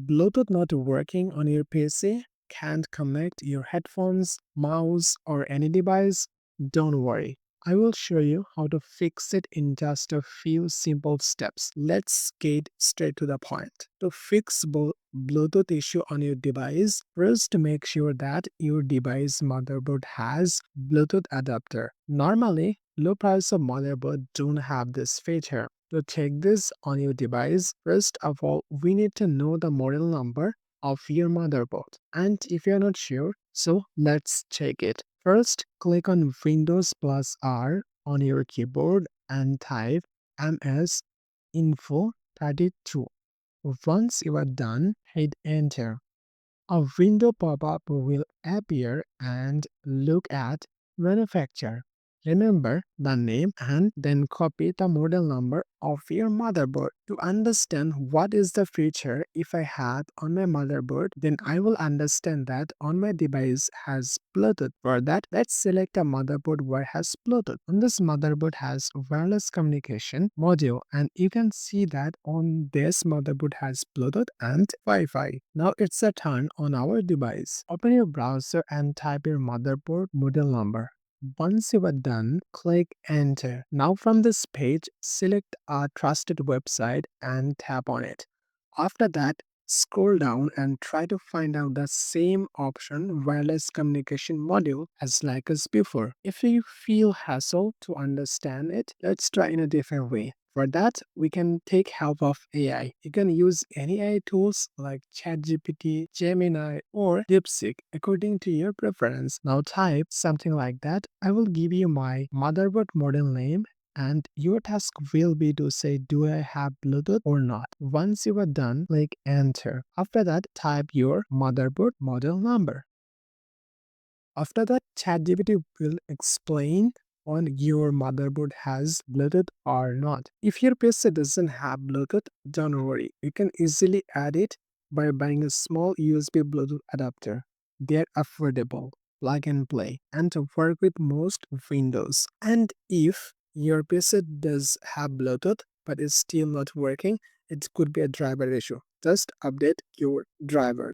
Bluetooth not working on your PC, can't connect your headphones, mouse, or any device? Don't worry. I will show you how to fix it in just a few simple steps. Let's get straight to the point. To fix Bluetooth issue on your device, first make sure that your device motherboard has Bluetooth adapter. Normally, low price of motherboard don't have this feature. To check this on your device, first of all, we need to know the model number of your motherboard. And if you're not sure, so let's check it. First, click on Windows plus R on your keyboard and type MS Info 32. Once you are done, hit enter. A window pop-up will appear and look at manufacturer. Remember the name and then copy the model number of your motherboard. To understand what is the feature if I have on my motherboard, then I will understand that on my device has Bluetooth. For that, let's select a motherboard where has Bluetooth. On this motherboard has wireless communication module, and you can see that on this motherboard has Bluetooth and Wi-Fi. Now it's a turn on our device. Open your browser and type your motherboard model number. Once you are done, click enter. Now from this page, select a trusted website and tap on it. After that, scroll down and try to find out the same option wireless communication module as like as before. If you feel hassle to understand it, let's try in a different way. For that, we can take help of AI. You can use any AI tools like ChatGPT, Gemini, or DeepSeek according to your preference. Now type something like that. I will give you my motherboard model name and your task will be to say do I have Bluetooth or not. Once you are done, click enter. After that, type your motherboard model number. After that, ChatGPT will explain on your motherboard has Bluetooth or not. If your PC doesn't have Bluetooth, don't worry. You can easily add it by buying a small USB Bluetooth adapter. They're affordable, plug and play, and to work with most Windows. And if your PC does have Bluetooth but is still not working, it could be a driver issue. Just update your driver.